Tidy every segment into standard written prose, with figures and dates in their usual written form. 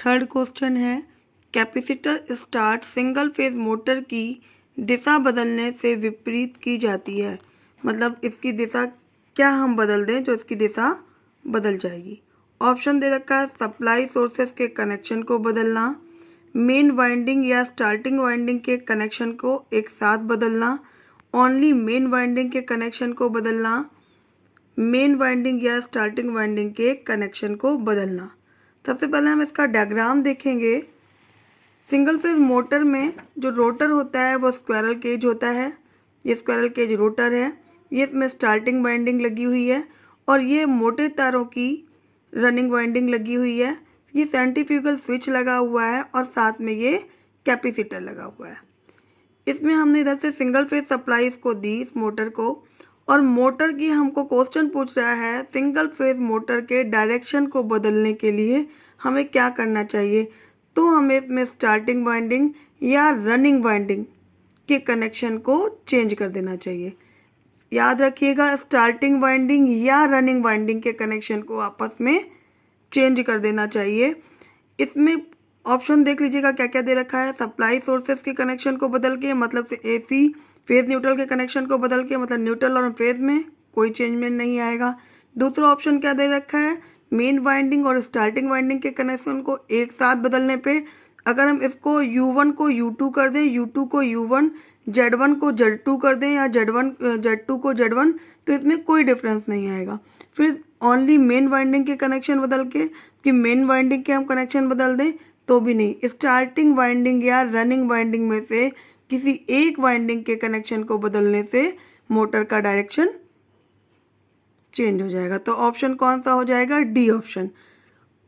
Third question है, capacitor start single phase motor की दिशा बदलने से विपरीत की जाती है। मतलब इसकी दिशा क्या हम बदल दें जो इसकी दिशा बदल जाएगी। ऑप्शन दे रखा है सप्लाई सोर्सेस के कनेक्शन को बदलना, मेन वाइंडिंग या स्टार्टिंग वाइंडिंग के कनेक्शन को एक साथ बदलना, ओनली मेन वाइंडिंग के कनेक्शन को बदलना, मेन वाइंडिंग या स्टार्टिंग वाइंडिंग के कनेक्शन को बदलना। सबसे पहले हम इसका डायग्राम देखेंगे। सिंगल फेज मोटर में जो रोटर होता है वो स्क्वायरल केज होता है। ये स्क्वायरल केज रोटर है, ये इसमें स्टार्टिंग वाइंडिंग लगी हुई है और ये मोटे तारों की रनिंग वाइंडिंग लगी हुई है। ये सेंट्रीफ्यूगल स्विच लगा हुआ है और साथ में ये कैपेसिटर लगा हुआ है। इसमें हमने इधर से सिंगल फेज सप्लाई इसको दी इस मोटर को, और मोटर की हमको क्वेश्चन पूछ रहा है सिंगल फेज मोटर के डायरेक्शन को बदलने के लिए हमें क्या करना चाहिए। तो हमें इसमें स्टार्टिंग वाइंडिंग या रनिंग वाइंडिंग के कनेक्शन को चेंज कर देना चाहिए। याद रखिएगा, स्टार्टिंग वाइंडिंग या रनिंग वाइंडिंग के कनेक्शन को आपस में चेंज कर देना चाहिए। इसमें ऑप्शन देख लीजिएगा क्या क्या दे रखा है। सप्लाई सोर्सेस के कनेक्शन को बदल के, मतलब से एसी फेज न्यूट्रल के कनेक्शन को बदल के, मतलब न्यूट्रल और फेज में कोई चेंजमेंट नहीं आएगा। दूसरा ऑप्शन क्या दे रखा है, मेन वाइंडिंग और स्टार्टिंग वाइंडिंग के कनेक्शन को एक साथ बदलने पे अगर हम इसको U1 को U2 कर दें, U2 को U1, Z1 को Z2 कर दें या Z2 को Z1, तो इसमें कोई डिफरेंस नहीं आएगा। फिर ओनली मेन वाइंडिंग के कनेक्शन बदल के कि मेन वाइंडिंग के हम कनेक्शन बदल दें तो भी नहीं। स्टार्टिंग वाइंडिंग या रनिंग वाइंडिंग में से किसी एक वाइंडिंग के कनेक्शन को बदलने से मोटर का डायरेक्शन चेंज हो जाएगा। तो ऑप्शन कौन सा हो जाएगा, डी ऑप्शन।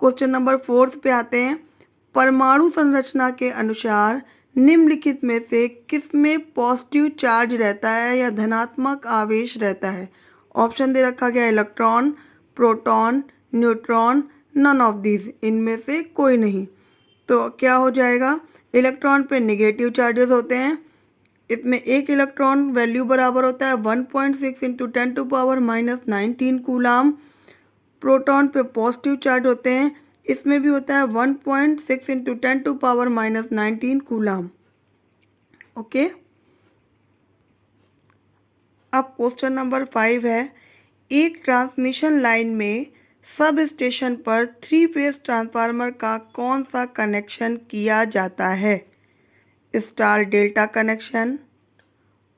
क्वेश्चन नंबर 4 पे आते हैं। परमाणु संरचना के अनुसार निम्नलिखित में से किसमें पॉजिटिव चार्ज रहता है या धनात्मक आवेश रहता है। ऑप्शन दे रखा गया electron, proton, neutron, none of these, इनमें से कोई नहीं। तो क्या हो जाएगा, इलेक्ट्रॉन पे नेगेटिव चार्जेस होते हैं। इसमें एक इलेक्ट्रॉन वैल्यू बराबर होता है 1.6 इंटू 10⁻⁻19 कूलाम। प्रोटॉन पे पॉजिटिव चार्ज होते हैं, इसमें भी होता है 1.6 इंटू 10⁻⁻19 कूलाम। ओके। अब क्वेश्चन नंबर 5 है। एक ट्रांसमिशन लाइन में सब स्टेशन पर 3 फेज ट्रांसफार्मर का कौन सा कनेक्शन किया जाता है। Star delta connection,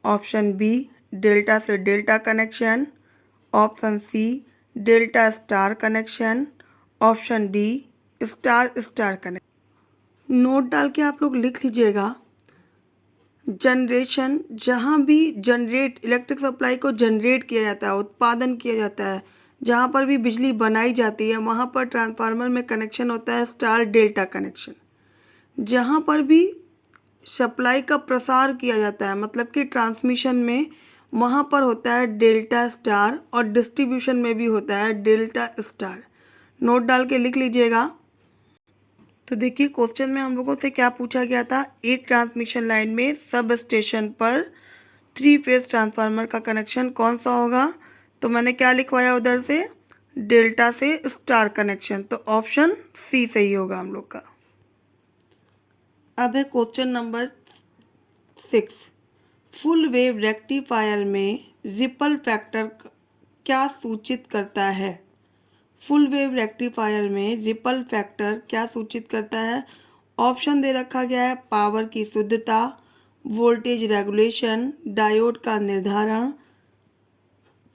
option B delta से delta connection, option C delta star connection, option D star star connection. Note डाल के आप लोग लिख लीजिएगा। जनरेशन, जहाँ भी जनरेट इलेक्ट्रिक सप्लाई को जनरेट किया जाता है, उत्पादन किया जाता है, जहाँ पर भी बिजली बनाई जाती है वहाँ पर ट्रांसफार्मर में कनेक्शन होता है स्टार डेल्टा कनेक्शन। जहाँ पर भी सप्लाई का प्रसार किया जाता है, मतलब कि ट्रांसमिशन में, वहाँ पर होता है डेल्टा स्टार और डिस्ट्रीब्यूशन में भी होता है डेल्टा स्टार। नोट डाल के लिख लीजिएगा। तो देखिए क्वेश्चन में हम लोगों से क्या पूछा गया था, एक ट्रांसमिशन लाइन में सब स्टेशन पर 3 फेज ट्रांसफार्मर का कनेक्शन कौन सा होगा। तो मैंने क्या लिखवाया उधर से, डेल्टा से स्टार कनेक्शन। तो ऑप्शन सी सही होगा हम लोग का। अब है question number 6। Full wave rectifier में रिपल फैक्टर क्या सूचित करता है। फुल वेव रेक्टिफायर में रिपल फैक्टर क्या सूचित करता है। ऑप्शन दे रखा गया है पावर की शुद्धता, वोल्टेज रेगुलेशन, डायोड का निर्धारण,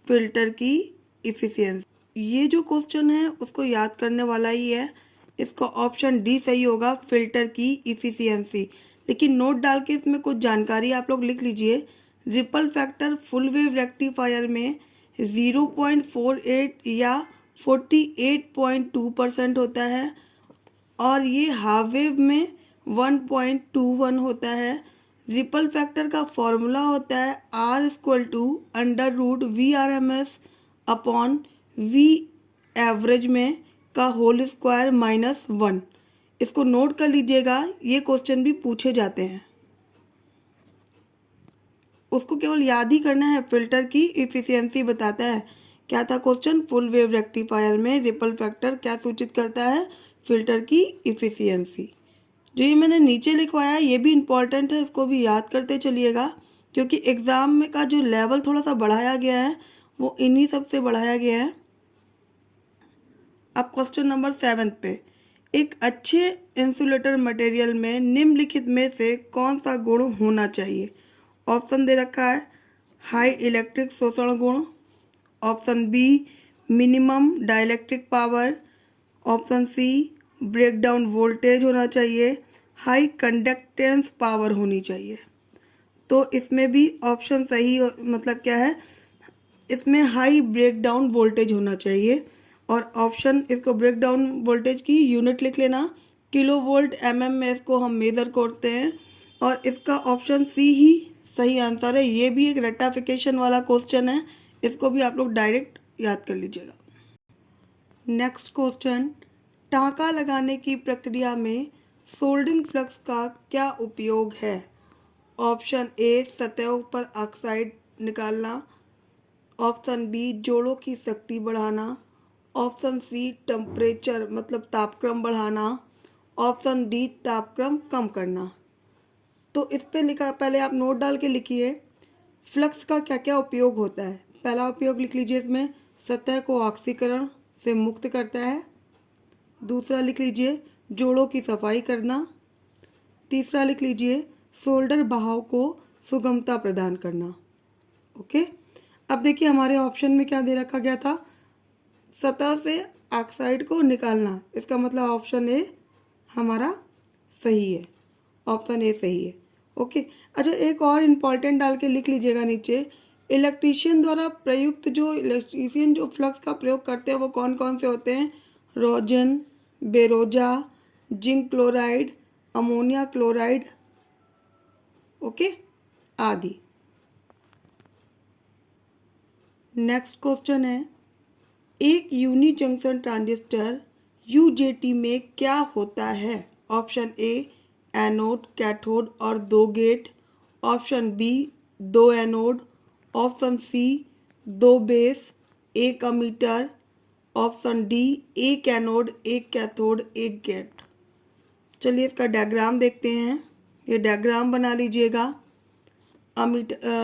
फिल्टर की इफिशियंसी। ये जो क्वेश्चन है उसको याद करने वाला ही है। इसका ऑप्शन डी सही होगा, फिल्टर की इफिशियंसी। लेकिन नोट डाल के इसमें कुछ जानकारी आप लोग लिख लीजिए। Ripple factor full wave rectifier में 0.48 या 48.2% होता है और ये हाफ वेव में 1.21 होता है। रिपल फैक्टर का फॉर्मूला होता है R=√VRMS अपॉन V एवरेज में का होल स्क्वायर -1। इसको नोट कर लीजिएगा, ये क्वेश्चन भी पूछे जाते हैं। उसको केवल याद ही करना है। फिल्टर की इफिशियंसी बताता है। क्या था क्वेश्चन, फुल वेव रेक्टिफायर में रिपल फैक्टर क्या सूचित करता है, फ़िल्टर की इफ़िशियंसी। जो ये मैंने नीचे लिखवाया है ये भी इम्पॉर्टेंट है, इसको भी याद करते चलिएगा, क्योंकि एग्ज़ाम में का जो लेवल थोड़ा सा बढ़ाया गया है वो इन्हीं सब से बढ़ाया गया है। अब क्वेश्चन नंबर 7 पे, एक अच्छे इंसुलेटर मटेरियल में निम्नलिखित में से कौन सा गुण होना चाहिए? ऑप्शन दे रखा है हाई इलेक्ट्रिक शोषण गुण, option B minimum dielectric power, option C breakdown voltage होना चाहिए, हाई कंडक्टेंस पावर होनी चाहिए। तो इसमें भी ऑप्शन सही मतलब क्या है, इसमें हाई ब्रेकडाउन वोल्टेज होना चाहिए। और ऑप्शन, इसको ब्रेकडाउन वोल्टेज की यूनिट लिख लेना, किलो वोल्ट mm में इसको हम मेज़र करते हैं। और इसका ऑप्शन सी ही सही आंसर है। ये भी एक रेक्टिफिकेशन वाला क्वेश्चन है, इसको भी आप लोग डायरेक्ट याद कर लीजिएगा। नेक्स्ट क्वेश्चन, टाँका लगाने की प्रक्रिया में सोल्डरिंग फ्लक्स का क्या उपयोग है? ऑप्शन ए सतह पर ऑक्साइड निकालना, ऑप्शन बी जोड़ों की शक्ति बढ़ाना, ऑप्शन सी टेम्परेचर मतलब तापक्रम बढ़ाना, ऑप्शन डी तापक्रम कम करना। तो इस पे लिखा, पहले आप नोट डाल के लिखिए फ्लक्स का क्या क्या उपयोग होता है। पहला उपयोग लिख लीजिए, इसमें सतह को ऑक्सीकरण से मुक्त करता है। दूसरा लिख लीजिए जोड़ों की सफाई करना। तीसरा लिख लीजिए शोल्डर बहाव को सुगमता प्रदान करना। ओके, अब देखिए हमारे ऑप्शन में क्या दे रखा गया था, सतह से ऑक्साइड को निकालना, इसका मतलब ऑप्शन ए हमारा सही है, ऑप्शन ए सही है। ओके, अच्छा एक और इम्पॉर्टेंट डाल के लिख लीजिएगा नीचे, इलेक्ट्रीशियन द्वारा प्रयुक्त जो इलेक्ट्रीशियन जो फ्लक्स का प्रयोग करते हैं वो कौन कौन से होते हैं? रोजन, बेरोजा, zinc chloride, ammonia chloride, okay आदि। नेक्स्ट क्वेश्चन है, एक यूनी जंक्शन ट्रांजिस्टर यूजेटी में क्या होता है? ऑप्शन ए एनोड, कैथोड और 2 gate, option B 2 anode, option C 2 base 1 ammeter, option D 1 anode 1 cathode 1 gate. चलिए इसका डायग्राम देखते हैं, ये डायग्राम बना लीजिएगा।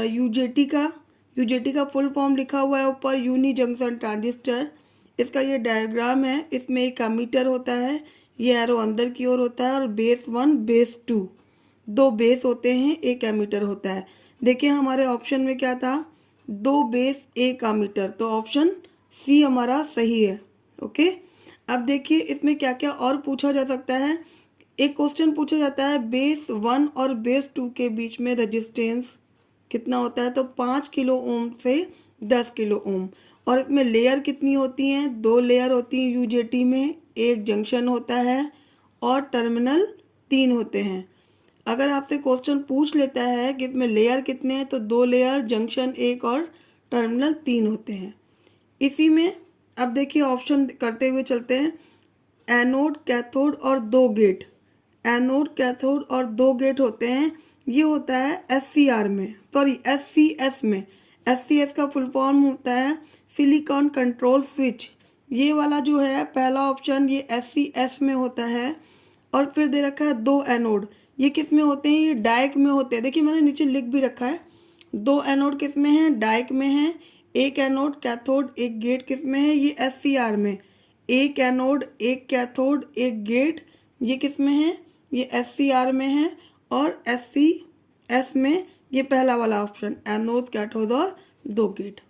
यूजेटी का फुल फॉर्म लिखा हुआ है ऊपर, यूनी जंक्शन ट्रांजिस्टर। इसका ये डायग्राम है, इसमें एक अमीटर होता है, ये एरो अंदर की ओर होता है, और बेस 1 बेस 2 2 बेस होते हैं, 1 एमीटर होता है। देखिए हमारे ऑप्शन में क्या था, 2 बेस 1 एमीटर, तो ऑप्शन सी हमारा सही है। ओके, अब देखिए इसमें क्या क्या और पूछा जा सकता है। एक क्वेश्चन पूछा जाता है बेस 1 और बेस 2 के बीच में रेजिस्टेंस कितना होता है, तो 5 किलो ओम से 10 किलो ओम। और इसमें लेयर कितनी होती हैं? 2 लेयर होती हैं यूजेटी में, एक जंक्शन होता है और टर्मिनल 3 होते हैं। अगर आपसे क्वेश्चन पूछ लेता है कि इसमें लेयर कितने हैं, तो 2 लेयर, जंक्शन 1 और टर्मिनल 3 होते हैं। इसी में अब देखिए ऑप्शन करते हुए चलते हैं, एनोड, कैथोड और 2 गेट। एनोड, कैथोड और 2 गेट होते हैं, ये होता है SCR में, सॉरी SCS में। SCS का फुल फॉर्म होता है सिलिकॉन कंट्रोल स्विच। ये वाला जो है पहला ऑप्शन, ये SCS में होता है। और फिर दे रखा है 2 एनोड, ये किस में होते हैं? ये डाइक में होते हैं। देखिए मैंने नीचे लिख भी रखा है, 2 एनोड किस में है? डाइक में है। 1 एनोड कैथोड 1 गेट किस में है? ये SCR में। 1 एनोड 1 कैथोड 1 गेट, ये किस में है? ये SCR में है। और SCS में ये पहला वाला ऑप्शन, एनोड, कैथोड और 2 गेट।